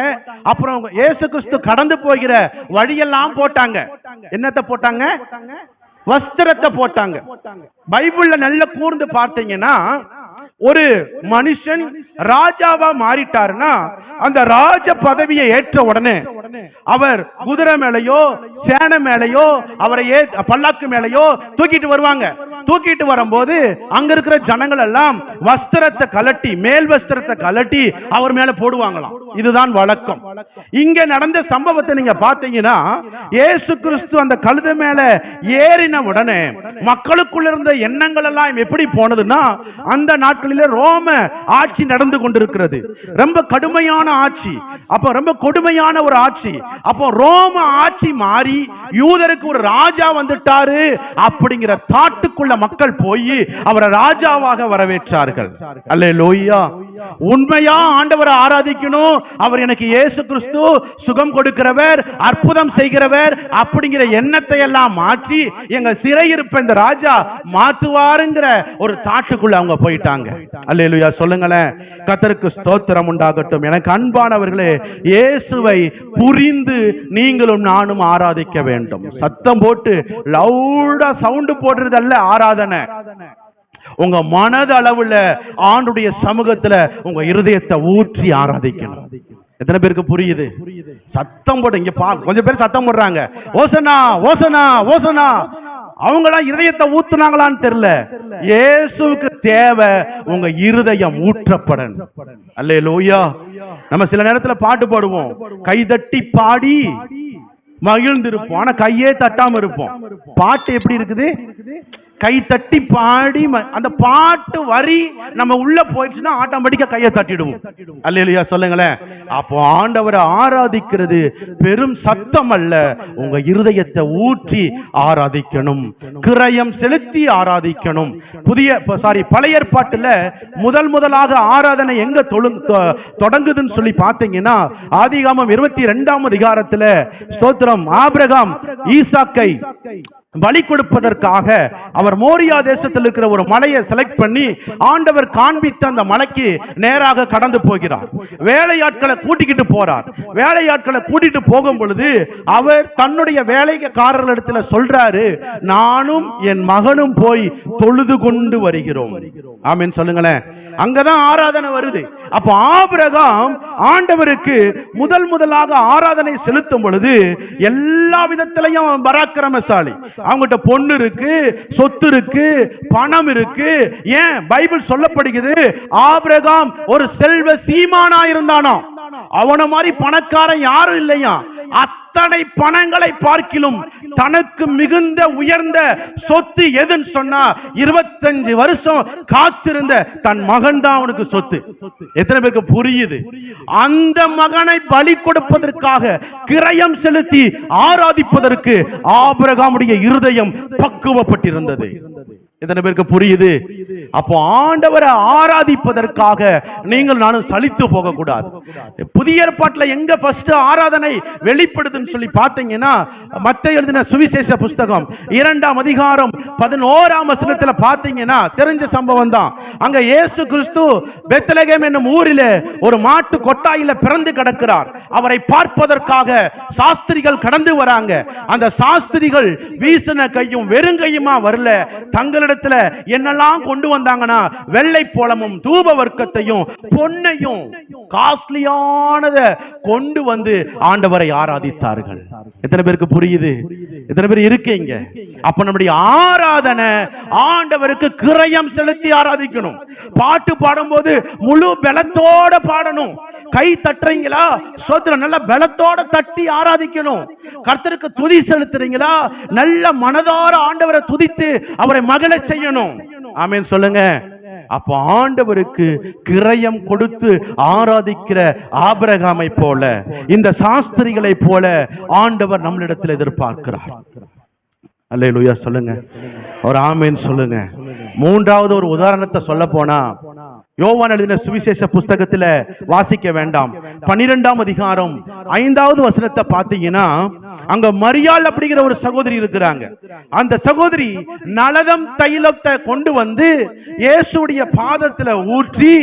அப்புறம் இயேசு கிறிஸ்து கடந்து போகிற வழியெல்லாம் போட்டாங்க. என்னத்தை போட்டாங்க? வஸ்திரத்தை போட்டாங்க. பைபிள்ல நல்ல கூர்ந்து பார்த்தீங்கன்னா, ஒரு மனுஷன் ராஜாவா மாறிட்டாருன்னா அந்த ராஜ பதவியை ஏற்ற உடனே அவர் குதிரை மேலையோ சேனை மேலையோ அவரை பல்லாக்கு மேலையோ தூக்கிட்டு வருவாங்க. தூக்கிட்டு வரும்போது அங்க இருக்கிற ஜனங்கள் எல்லாம் வஸ்திரத்தை கலட்டி, மேல் வஸ்திரத்தை கலட்டி அவர் மேல போடுவாங்களாம். இதுதான் வழக்கம். இங்க நடந்த சம்பவத்தை நீங்க பாத்தீங்கன்னா, இயேசு கிறிஸ்து அந்த கழுதை மேல ஏறின உடனே மக்களுக்குள்ள இருந்த எண்ணங்கள் எல்லாம் எப்படி போனதுன்னா, அந்த நாட்களில் ரோம ஆட்சி நடந்து கொண்டிருக்கிறது. ரொம்ப கடுமையான ஆட்சி. அப்ப ரொம்ப கொடுமையான ஒரு ஆட்சி. அப்போ ரோம ஆட்சி மாறி யூதருக்கு ஒரு ராஜா வந்துட்டாரு அப்படிங்கிற தாட்டுக்குள்ள மக்கள் போய் அவரை ராஜாவாக வரவேற்றார்கள். அல்லேலூயா. உண்மையா ஆண்டவரை ஆராதிக்கணும். அவர் எனக்கு இயேசு கிறிஸ்து சுகம் கொடுக்கிறவர், அற்புதம் செய்கிறவர் அப்படிங்கிற எண்ணத்தை எல்லாம் மாற்றி எங்க சிறையிருப்ப இந்த ராஜா மாத்துவாருங்கிற ஒரு தாட்டுக்குள்ள அவங்க போயிட்டாங்க. அல்லேலூயா சொல்லுங்களேன். கர்த்தருக்கு ஸ்தோத்திரம் உண்டாகட்டும். எனக்கு அன்பானவர்களே, இயேசுவை புரிந்து நீங்களும் நானும் ஆராதிக்க வேண்டும். சத்தம் போட்டு லவுடா சவுண்ட் போடுறதல்ல ஆராதனை. உங்க மனது அளவுல ஆண்டுடைய சமூகத்துல உங்க இருதயத்தை ஊற்றி ஆராதிக்கணும். எத்தனை பேருக்கு புரியுது? சத்தம் போட்டு இங்க கொஞ்சம் பேர் சத்தம் போடுறாங்க, ஓசனா ஓசனா ஓசனா. அவங்களாம் இருதயத்தை ஊத்துனாங்களான்னு தெரியல. இயேசுவுக்கு தேவை உங்க இருதயம் ஊற்றப்படணும். அல்லேலூயா. நம்ம சில நேரத்துல பாட்டு பாடுவோம், கைதட்டி பாடி மகிழ்ந்திருப்போம், ஆனா கையே தட்டாம இருப்போம். பாட்டு எப்படி இருக்குது? கை தட்டி பாடி அந்த பாட்டு வரி நம்ம உள்ள போயிடுச்சுன்னா ஆட்டோமேட்டிக்கா கையை தட்டிடுவோம். அல்லேலூயா சொல்லுங்களேன். அப்போ ஆண்டவரை ஆராதிக்கிறது பெரும் சத்தம் அல்ல, உங்க இருதயத்தை ஊற்றி ஆராதிக்கணும், கிரயம் செலுத்தி ஆராதிக்கணும். பழைய ஏற்பாட்டுல முதலாக ஆராதனை எங்க தொடங்குதுன்னு சொல்லி பார்த்தீங்கன்னா, ஆதிகாமம் 22ஆம் அதிகாரத்துல ஸ்தோத்திரம், ஆபிரகாம் ஈசாக்கை பலி கொடுப்பதற்காக அவர் மோரியா தேசத்தில் இருக்கிற ஒரு மலையை செலக்ட் பண்ணி ஆண்டவர் காண்பித்த அந்த மலைக்கு நேராக கடந்து போகிறார். வேலையாட்களை கூட்டிக்கிட்டு போறார். வேலையாட்களை கூட்டிட்டு போகும் பொழுது அவர் தன்னுடைய வேலைக்காரர்களிடத்துல சொல்றாரு, நானும் என் மகனும் போய் தொழுது கொண்டு வருகிறோம். ஆமென் சொல்லுங்களேன். அங்கதான் ஆராதனை வருது. அப்ப ஆபிரகாம் ஆண்டவருக்கு முதலாக ஆராதனை செலுத்தும் பொழுது எல்லா விதத்திலையும் பராக்கிரமசாலி. அவங்ககிட்ட பொண்ணு இருக்கு, சொத்து இருக்கு, பணம் இருக்கு. ஏன் பைபிள் சொல்லப்படுகிறது, ஆபிரகாம் ஒரு செல்வ சீமானா இருந்தானோ. அவன மாதிரி பணக்காரன் யாரும் இல்லையா. அத்தனை பணங்களை பார்க்கிலும் தனக்கு மிகுந்த உயர்ந்த சொத்து எதுன்னு சொன்னா 25 வருஷம் காத்திருந்த தன் மகன் தான் அவனுக்கு சொத்து. எத்தனை பேருக்கு புரியுது? அந்த மகனை பலி கொடுப்பதற்காக கிரயம் செலுத்தி ஆராதிப்பதற்கு ஆபிரகாமுடைய இருதயம் பக்குவப்பட்டிருந்தது. எத்தனை பேருக்கு புரியுது? அப்போ ஆண்டவரை ஆராதிப்பதற்காக நீங்கள் நானும் சலித்து போக கூடாது. புதிய ஏற்பாட்டில் எங்க ஃபர்ஸ்ட் ஆராதனை வெளிப்படுதுன்னு சொல்லி பார்த்தீங்கன்னா, மத்தேயு எழுதின சுவிசேஷ புஸ்தகம் 2ஆம் அதிகாரம் 11ஆம் வசனத்துல பார்த்தீங்கன்னா தெரிஞ்ச சம்பவம் தான். அங்க இயேசு கிறிஸ்து பெத்லகேம் என்னும் ஊரிலே ஒரு மாட்டு கொட்டாயில பிறந்து கிடக்கிறார். அவரை பார்ப்பதற்காக சாஸ்திரிகள் கடந்து வராங்க. அந்த சாஸ்திரிகள் வீசின கையும் வெறுங்கையுமா வரல. தங்களிடத்துல என்னெல்லாம் கொண்டு வந்தாங்கன்னா, வெள்ளை போலமும் தூப வர்க்கத்தையும் பொன்னையும் காஸ்ட்லியானதை கொண்டு வந்து ஆண்டவரை ஆராதித்தார்கள். எத்தனை பேருக்கு புரியுது? எத்தனை பேர் இருக்கீங்க? அப்ப நம்முடைய ஆராதனை ஆண்டவருக்கு கிரயம் செலுத்தி ஆராதிக்கணும். பாட்டு பாடும்போது முழு பலத்தோட பாடணும். கை தட்டுறீங்களா, சோத்திரம் நல்ல பலத்தோட தட்டி ஆராதிக்கணும். கர்த்தருக்கு துதி செலுத்துறீங்களா, நல்ல மனதார ஆண்டவரை துதித்து அவரை மகிழ செய்யணும். ஆமென் சொல்லுங்க. அப்ப ஆண்டவருக்கு கிரயம் கொடுத்து ஆராதிக்கிற ஆபிரகாமை போல, இந்த சாஸ்திரிகளை போல ஆண்டவர் நம்மளிடத்தில் எதிர்பார்க்கிறார். அல்லேலூயா சொல்லுங்க. ஒரு ஆமென் சொல்லுங்க. மூன்றாவது ஒரு உதாரணத்தை சொல்ல போனா, யோவான் எழுதின சுவிசேஷ புஸ்தகத்துல வாசிக்க வேண்டாம், 12ஆம் அதிகாரம் 5வது வசனத்தை பார்த்தீங்கன்னா, அங்க மரியாள் அப்படிங்கிற ஒரு சகோதரி இருக்கிறாங்க. அந்த சகோதரி நலதம் தைலத்தை கொண்டு வந்து இயேசுடைய பாதத்துல ஊற்றி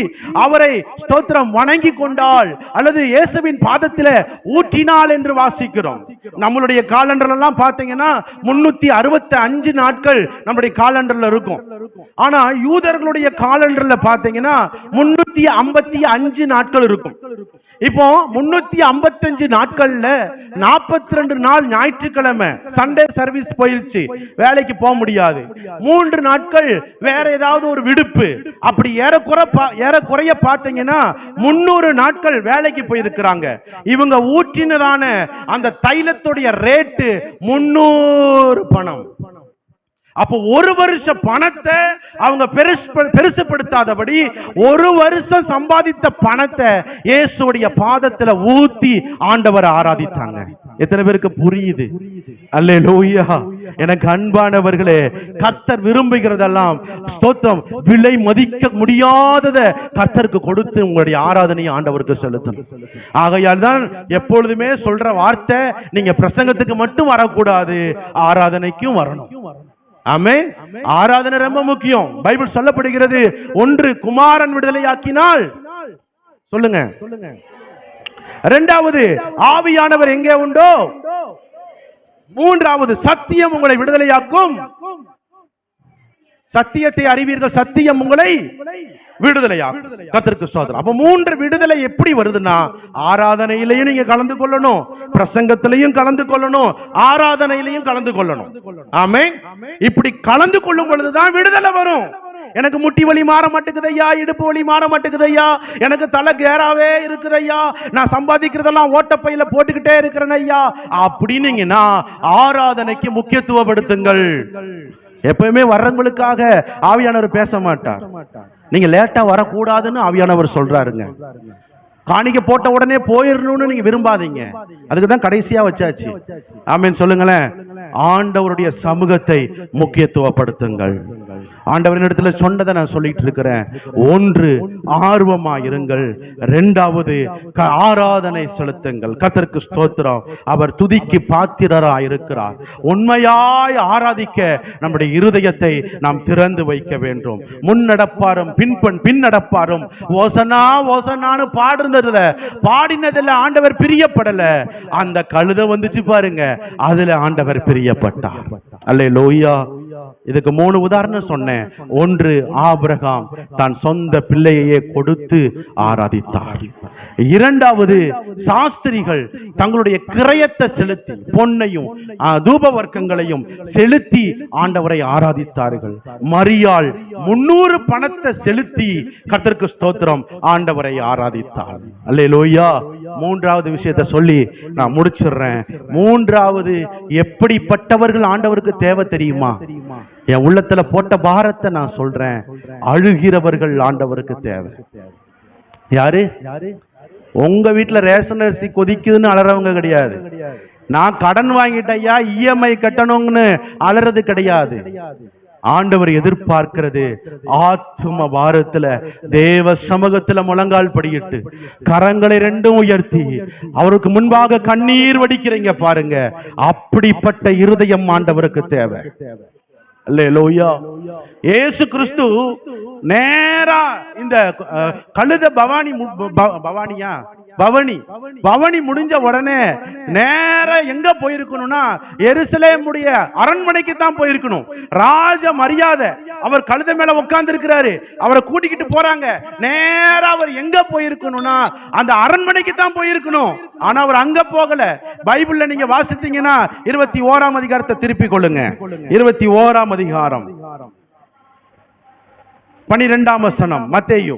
அவரை ஸ்தோத்திரம் வணங்கி கொண்டாள், அல்லது இயேசுவின் பாதத்துல ஊற்றினாள் என்று வாசிக்கிறோம். நம்மளுடைய காலண்டர்ல எல்லாம் பாத்தீங்கன்னா 365 நாட்கள் நம்முடைய காலண்டர்ல இருக்கும். ஆனா யூதர்களுடைய காலண்டர்ல பாத்தீங்கன்னா 355 நாட்கள் இருக்கும். இப்போ 355 நாட்கள்ல 42 நாள் ஞாயிற்றுக்கிழமை சண்டே சர்வீஸ் போயிருச்சு, வேலைக்கு போக முடியாது. 3 நாட்கள் வேற ஏதாவது ஒரு விடுப்பு, அப்படி ஏறக்குறைய பார்த்தீங்கன்னா 300 நாட்கள் வேலைக்கு போயிருக்கிறாங்க. இவங்க ஊற்றினதான அந்த தைலத்துடைய ரேட்டு 300 பணம். அப்போ ஒரு வருஷ பணத்தை அவங்க பெருசுப்படுத்தாதபடி ஒரு வருஷம் சம்பாதித்த பணத்தை இயேசுடைய பாதத்துல ஊத்தி ஆண்டவரை ஆராதித்தாங்க. எத்தனை பேருக்கு புரியுது? அல்லேலூயா. எனக்கு அன்பானவர்களே, கர்த்தர் விரும்புகிறதெல்லாம் ஸ்தோத்திரம் விலை மதிக்க முடியாதத கர்த்தருக்கு கொடுத்து உங்களுடைய ஆராதனையை ஆண்டவருக்கு செலுத்தணும். ஆகையால் தான் எப்பொழுதுமே சொல்ற வார்த்தை, நீங்க பிரசங்கத்துக்கு மட்டும் வரக்கூடாது, ஆராதனைக்கும் வரணும். ஆமென். ஆராதனை ரொம்ப முக்கியம். பைபிள் சொல்லப்படுகிறது, ஒன்று குமாரன் விடுதலையாக்கினால், சொல்லுங்க, இரண்டாவது ஆவியானவர் எங்கே உண்டோ, மூன்றாவது சத்தியம் உங்களை விடுதலையாக்கும். சத்தியத்தை அறிவீர்கள், சத்தியம் உங்களை விடுதலையாக்கும். கர்த்தருக்கு ஸ்தோத்திரம். அப்ப 3 விடுதலை எப்படி வருதுன்னா, ஆராதனையிலையும் நீங்க கலந்து கொள்ளணும், பிரசங்கத்திலையும் கலந்து கொள்ளணும், ஆராதனையிலையும் கலந்து கொள்ளணும். ஆமென். இப்படி கலந்து கொள்ளும் பொழுதுதான் விடுதலை வரும். எனக்கு முட்டி வலி மாற மாட்டேங்குதையா, இடுப்பு வலி மாற மாட்டேங்குதையா, எனக்கு தலை கேராவே இருக்குதையா, நான் சம்பாதிக்கிறதெல்லாம் ஓட்டப்பையில போட்டுக்கிட்டே இருக்கிறேன் ஐயா அப்படின்னீங்கன்னா ஆராதனைக்கு முக்கியத்துவப்படுத்துங்கள். எப்பவுமே வர்றவங்களுக்காக ஆவியானவர் பேச மாட்டார். நீங்க லேட்டா வரக்கூடாதுன்னு ஆவியானவர் சொல்றாருங்க. காணிக்க போட்ட உடனே போயிடணும்னு நீங்க விரும்பாதீங்க, அதுக்குதான் கடைசியா வச்சாச்சு. ஆமென் சொல்லுங்களேன். ஆண்டவருடைய சமூகத்தை முக்கியத்துவப்படுத்துங்கள். ஆண்டவரின் இடத்துல சொன்னதை நான் சொல்லிட்டு இருக்கிறேன். ஒன்று, ஆர்வமா இருங்கள். இரண்டாவது, ஆராதனை செலுத்துங்கள். கர்த்தருக்கு ஸ்தோத்திரம். அவர் துதிக்கு பாத்திரராய் இருக்கிறார். உண்மையாய் ஆராதிக்க நம்முடைய இருதயத்தை நாம் திறந்து வைக்க வேண்டும். முன்னடப்பாரும் பின்னடப்பாரும் ஓசனா ஓசனான்னு பாடினதுல ஆண்டவர் பிரியப்படல. அந்த கழுதை வந்துச்சு பாருங்க, அதுல ஆண்டவர் பிரியப்பட்டார். அல்லேலூயா. இதுக்கு 3 உதாரணம் சொன்னேன். ஒன்று, ஆபிரகாம் தன் சொந்த பிள்ளையையே கொடுத்து ஆராதித்தார். இரண்டாவது, சாஸ்திரிகள் தங்களுடைய கிரயத்தை செலுத்தி பொன்னையும் தூப வர்க்கங்களையும் செலுத்தி ஆண்டவரை ஆராதித்தார்கள். மரியாள் 300 பணத்தை செலுத்தி கர்த்தருக்கு ஸ்தோத்திரம் ஆண்டவரை ஆராதித்தார். அல்லேலூயா. மூன்றாவது விஷயத்தை சொல்லி நான் முடிச்சிடுறேன். மூன்றாவது, எப்படிப்பட்டவர்கள் ஆண்டவருக்கு தேவை தெரியுமா? என் உள்ளத்துல போட்ட பாரத்தை நான் சொல்றேன். அழுகிறவர்கள் ஆண்டவருக்கு தேவை. யாரு? உங்க வீட்டுல ரேஷன் அரிசி கொதிக்குதுன்னு அலறவங்க கிடையாது. நான் கடன் வாங்கிட்டையா இஎம்ஐ கட்டணும்னு அலறது கிடையாது. ஆண்டவர் எதிர்பார்க்கிறது ஆத்தும பாரத்துல தேவ சமூகத்துல முழங்கால் படியிட்டு கரங்களை 2 உயர்த்தி அவருக்கு முன்பாக கண்ணீர் வடிக்கிறீங்க பாருங்க. அப்படிப்பட்ட இருதயம் ஆண்டவருக்கு தேவை. அல்லேலூயா. இயேசு கிறிஸ்து நேரா இந்த கழுத பவனி முடிஞ்ச உடனே நேர எங்க போயிருக்கணும்னா எருசலேமுடைய அரண்மனைக்கு தான் போயிருக்கணும். ராஜ மரியாதை. அவர் கழுத மேல உட்கார்ந்து இருக்கிறாரு, அவரை கூட்டிக்கிட்டு போறாங்க. நேரா அவர் எங்க போயிருக்கணும்னா அந்த அரண்மனைக்கு தான் போயிருக்கணும். ஆனா அவர் அங்க போகல. பைபிள்ல நீங்க வாசித்தீங்கன்னா 21ஆம் அதிகாரத்தை திருப்பி கொள்ளுங்க. 21ஆம் அதிகாரம் 12ஆம் வசனம் மத்தேயு.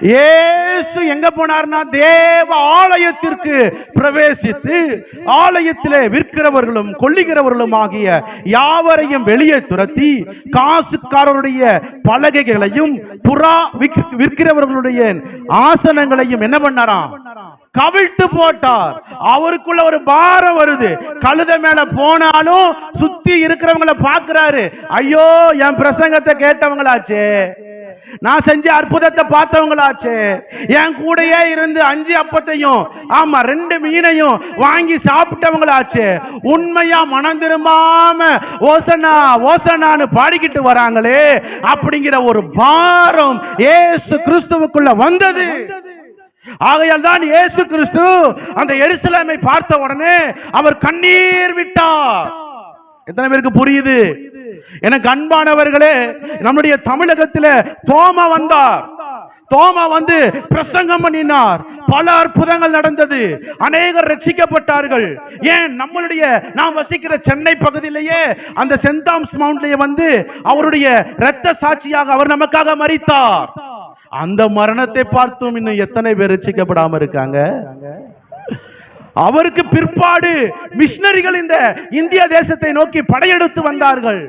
இயேசு எங்க போனார்னா தேவ ஆலயத்திற்கு பிரவேசித்து ஆலயத்திலே விற்கிறவர்களும் கொள்ளுகிறவர்களும் ஆகிய யாவரையும் வெளியே துரத்தி காசுக்காரருடைய பலகைகளையும் புறா விற்கிறவர்களுடைய ஆசனங்களையும் என்ன பண்ணாராம்? கவிழ்த்து போட்டார். அவருக்குள்ள ஒரு பாரம் வருது. கழுதை மேல போனாலும் சுத்தி இருக்கிறவங்களை பார்க்கிறாரு. ஐயோ, என் பிரசங்கத்தை கேட்டவங்களாச்சே, நான் செஞ்ச அற்புதத்தை பார்த்தவங்களாச்சே, என் கூடயே இருந்து 5 அப்பத்தையும் 2 மீனையும் வாங்கி சாப்பிட்டவங்களாச்சே, உண்மையா மனம் திரும்பாம ஓசனா ஓசனான்னு பாடிக்கிட்டு வராங்களே அப்படிங்கிற ஒரு பாரம் இயேசு கிறிஸ்துவுக்குள்ள வந்தது. ஆகையால் தான் இயேசு கிறிஸ்து அந்த எருசலேமை பார்த்த உடனே அவர் கண்ணீர் விட்டார். எத்தனை பேருக்கு புரியுது? எனக்கு அன்பானவர்களே, நம்முடைய தமிழகத்தில் தோமா வந்தார். தோமா வந்து பிரசங்கம் பண்ணினார். பல அற்புதங்கள் நடந்தது. அநேகர் ரட்சிக்கப்பட்டார்கள். ஏன், நம்மளுடைய நாம் வசிக்கிற சென்னை பகுதியிலேயே அந்த சென்ட் தாம்ஸ் மவுண்ட்லயே வந்து அவருடைய இரத்த சாட்சியாக அவர் நமக்காக மரித்தார். அந்த மரணத்தை பார்த்தும் இன்னும் எத்தனை பேர் ரட்சிக்கப்படாம இருக்காங்க? அவருக்கு பிற்பாடு மிஷனரிகள் இந்த இந்திய தேசத்தை நோக்கி படையெடுத்து வந்தார்கள்.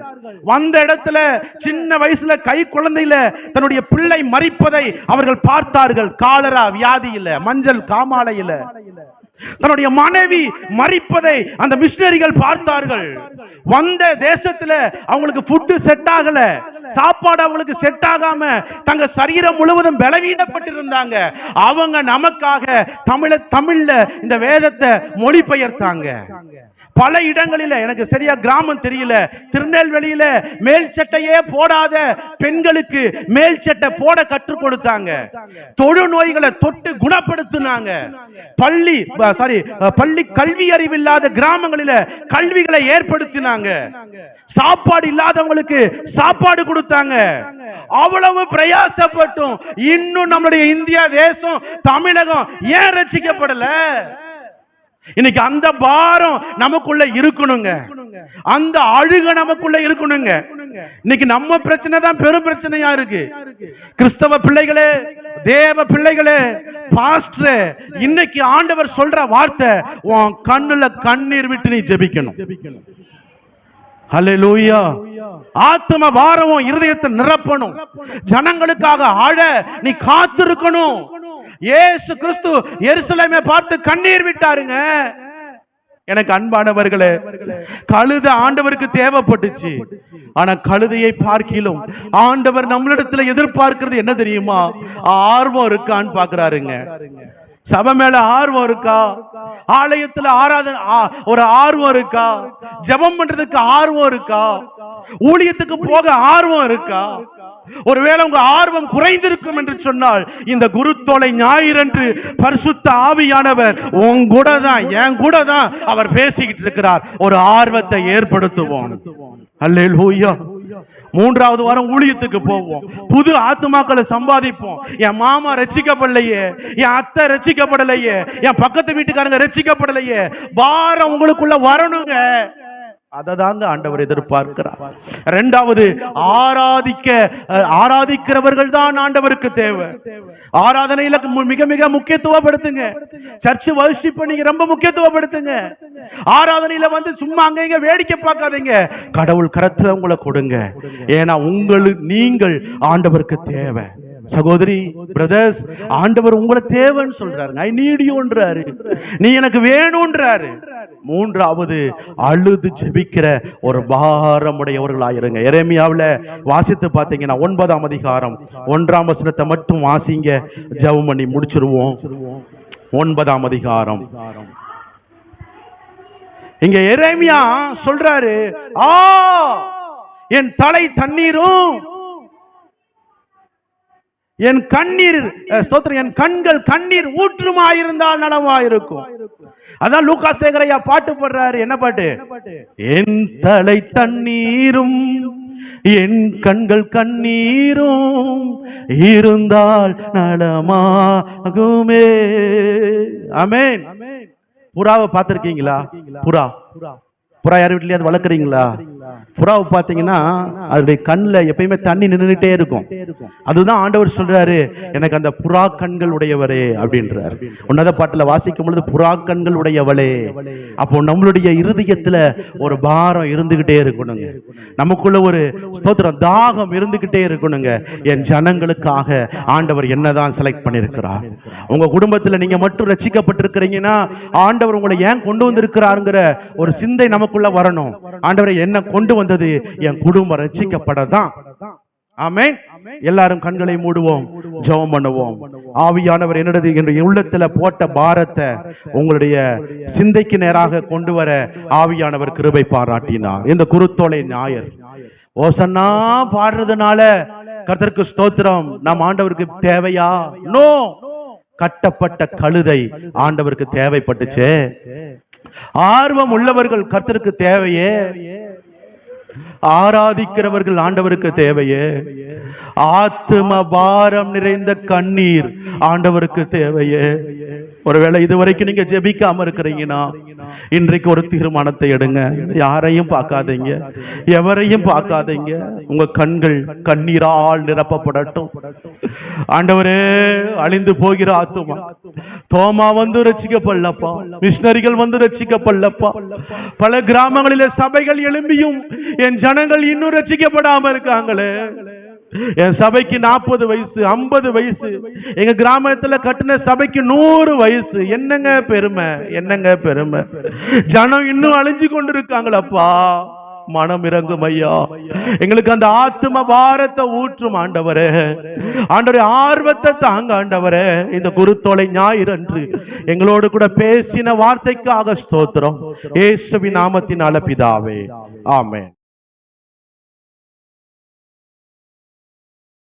வந்த இடத்துல சின்ன வயசுல கை குழந்தையில தன்னுடைய பிள்ளை மரிப்பதை அவர்கள் பார்த்தார்கள். காலரா வியாதியில, மஞ்சள் காமாலையில தன்னுடைய மனைவி மரிப்பதை அந்த மிஷனரிகள் பார்த்தார்கள். வந்த தேசத்துல அவங்களுக்கு ஃபுட் செட் ஆகல, சாப்பாடு அவங்களுக்கு செட் ஆகாம தங்க சரீரம் முழுவதும் பலவீனப்பட்டிருந்தாங்க. அவங்க நமக்காக தமிழ்ல இந்த வேதத்தை மொழிபெயர்த்தாங்க. பல இடங்களில், எனக்கு சரியா கிராமம் தெரியல, திருநெல்வேலியில மேல் சட்டையே போடாத பெண்களுக்கு மேல் சட்டை போட கற்றுக் கொடுத்தாங்க. தொழு நோய்களை தொட்டு குணப்படுத்தினாங்க. பள்ளி கல்வி அறிவில்லாத கிராமங்களில கல்விகளை ஏற்படுத்தினாங்க. சாப்பாடு இல்லாதவங்களுக்கு சாப்பாடு கொடுத்தாங்க. அவ்வளவு பிரயாசப்பட்டும் இன்னும் நம்முடைய இந்தியா தேசம், தமிழகம் ஏன் ரட்சிக்கப்படல? இன்னைக்கு அந்த பாரம் நமக்குள்ள இருக்கணுங்க. அந்த அழுக நமக்குள்ள இருக்கணுங்க. இன்னைக்கு நம்ம பிரச்சனை தான் பெரும் பிரச்சனையா இருக்கு. கிறிஸ்தவ பிள்ளைகளே, தேவ பிள்ளைகளே, பாஸ்டர், இன்னைக்கு ஆண்டவர் சொல்ற வார்த்தை, உன் கண்ணுல கண்ணீர் விட்டு நீ ஜெபிக்கணும். ஹல்லேலூயா. ஆத்ம பாரம் இருதயத்தை நிரப்பணும். ஜனங்களுக்காக ஆழ நீ காத்திருக்கணும். இயேசு கிறிஸ்து எருசலேமை பார்த்து கண்ணீர் விட்டாருங்க. எனக்கு அன்பானவர்களே, கழுதை ஆண்டவருக்கு தேவைப்பட்டுச்சு. ஆனா கழுதையை பார்க்கிலும் ஆண்டவர் நம்மளிடத்துல எதிர்பார்க்கிறது என்ன தெரியுமா? ஆர்வம் இருக்கான்னு பாக்குறாருங்க. சபை மேல ஆர்வம் இருக்கா? ஆலயத்துல ஆராதனை ஒரு ஆர்வம் இருக்கா? ஜெபம் பண்றதுக்கு ஆர்வம் இருக்கா? ஊழியத்துக்கு போக ஆர்வம் இருக்கா? ஒருவேளை உங்க ஆர்வம் குறைந்திருக்கும் என்று சொன்னால், இந்த குருத்தோலை ஞாயிறன்று பரிசுத்த ஆவியானவர் உன் கூட தான், என் கூட தான் அவர் பேசிக்கிட்டு இருக்கிறார். ஒரு ஆர்வத்தை ஏற்படுத்துவோம். அல்லேலூயா. 3வது வாரம் ஊழியத்துக்கு போவோம். புது ஆத்துமாக்களை சம்பாதிப்போம். என் மாமா ரட்சிக்கப்படலையே, என் அத்தை ரட்சிக்கப்படலையே, என் பக்கத்து வீட்டுக்காரங்க ரட்சிக்கப்படலையே, பாரம் உங்களுக்குள்ள வரணுங்க. அததாங்க ஆண்டவர் எதிர்பார்க்கிறார். 2வது, ஆராதிக்கிறவர்கள் தான் ஆண்டவருக்கு தேவை. ஆராதனையில மிக மிக முக்கியத்துவப்படுத்துங்க. சர்ச் வர்ஷிப் நீங்க ரொம்ப முக்கியத்துவப்படுத்துங்க. ஆராதனையில வந்து சும்மா அங்க வேடிக்கை பார்க்காதீங்க. கடவுள் கரத்துல உங்களை கொடுங்க. ஏன்னா நீங்கள் ஆண்டவருக்கு தேவை. சகோதரி, பிரதர்ஸ், ஆண்டவர் உங்களை தேவைன்னு சொல்றாரு. ஐ நீட் யூன்றாரு. நீ எனக்கு வேணும்ன்றாரு. 3வது, அழுது ஜெபிக்கிற ஒரு பாரமுடையவர்களாயிருங்க. எரேமியாவுல வாசித்து பார்த்தீங்கன்னா 9ஆம் அதிகாரம் 1ஆம் வசனத்தை மட்டும் வாசிங்க. ஜெபம் பண்ணி முடிச்சிருவோம். 9ஆம் அதிகாரம். இங்க எரேமியா சொல்றாரு, என் தலை தண்ணீரும் என் கண்ணீர் ஸ்தோத்திரம், என் கண்கள் கண்ணீர் ஊற்றுமாயிருந்தால் நலமாயிருக்கும். அதான் லூக்கா சேகரையா பாட்டு போடுறாரு. என்ன பாட்டு? என் தலை தண்ணீரும் என் கண்கள் கண்ணீரும் இருந்தால் நலமாகுமே. ஆமென். புறாவை பார்த்திருக்கீங்களா? புறா யார் வீட்லயாவது வளர்க்குறீங்களா? புறாவை பார்த்தீங்கன்னா அதனுடைய கண்ணில் எப்பயுமே தண்ணி நின்றுட்டே இருக்கும். அதுதான் ஆண்டவர் சொல்றாரு, எனக்கு அந்த புறா கண்கள் உடையவரே அப்படின்றார். உன்னத பாட்டில் வாசிக்கும் பொழுது புறா கண்கள் உடையவளே. அப்போ நம்மளுடைய இருதயத்துல ஒரு பாரம் இருந்துகிட்டே இருக்கணுங்க. நமக்குள்ள ஒரு ஸ்தோத்திரம் தாகம் இருந்துகிட்டே இருக்கணுங்க. என் ஜனங்களுக்காக ஆண்டவர் என்னதான் செலக்ட் பண்ணியிருக்கிறார். உங்க குடும்பத்துல நீங்க மட்டும் ரட்சிக்கப்பட்டிருக்கிறீங்கன்னா ஆண்டவர் உங்களை ஏன் கொண்டு வந்திருக்கிறாருங்கிற ஒரு சிந்தை நமக்குள்ள வரணும். ஆண்டவரை என்ன கொண்டு வந்தது, என் குடும்பம் ரட்சிக்கப்படதான். ஆமென். எல்லாரும் கண்களை மூடுவோம், ஜெபம் பண்ணுவோம். ஆவியானவர் என்னது என்னுடைய உள்ளத்துல போட்ட பாரத்தை உங்களுடைய சிந்தைக்கு நேராக கொண்டு வர ஆவியானவர் கிருபை பாராட்டினார். இந்த குருத்தோலை ஞாயிறு ஓசன்னா பாடுறதுனால கர்த்தருக்கு ஸ்தோத்திரம் நம் ஆண்டவருக்கு தேவையா? நோ. கட்டப்பட்ட கழுதை ஆண்டவருக்கு தேவைப்பட்டுச்சு. ஆர்வம் உள்ளவர்கள் கர்த்தருக்கு தேவையே. ஆராதிக்கிறவர்கள் ஆண்டவருக்கு தேவையே. ஆத்தும பாரம் நிறைந்த கண்ணீர் ஆண்டவருக்கு தேவையே. ஒருவேளை இதுவரைக்கும் நீங்க ஜெபிக்காம இருக்கிறீங்கன்னா இன்றைக்கு ஒரு தீர்மானத்தை எடுங்க. யாரையும் பார்க்காதீங்க, எவரையும் பார்க்காதீங்க. உங்க கண்கள் கண்ணீரால் நிரப்பப்படட்டும். ஆண்டவரே, அழிந்து போகிற ஆத்துமா, தோமா வந்து ரட்சிக்கப்படலப்பா, மிஷனரிகள் வந்து ரட்சிக்கப்படலப்பா. பல கிராமங்களிலே சபைகள் எழும்பியும் என் ஜனங்கள் இன்னும் ரட்சிக்கப்படாம இருக்காங்களே. என் சபைக்கு 40 வயசு, 50 வயசு, எங்க கிராமத்துல கட்டின சபைக்கு 100 வயசு. என்னங்க பெருமை, என்னங்க பெருமை. ஜனம் இன்னும் அழிஞ்சு கொண்டு இருக்காங்களப்பா. மனம் இறங்கும் ஐயா. எங்களுக்கு அந்த ஆத்தும பாரத்தை ஊற்றும் ஆண்டவரே. ஆண்டவரே, ஆர்வத்தை தாங்க ஆண்டவரே. இந்த குருத்தோலை ஞாயிறு அன்று எங்களோடு கூட பேசின வார்த்தைக்காக ஸ்தோத்திரம். இயேசுவின் நாமத்தினால பிதாவே, ஆமென்.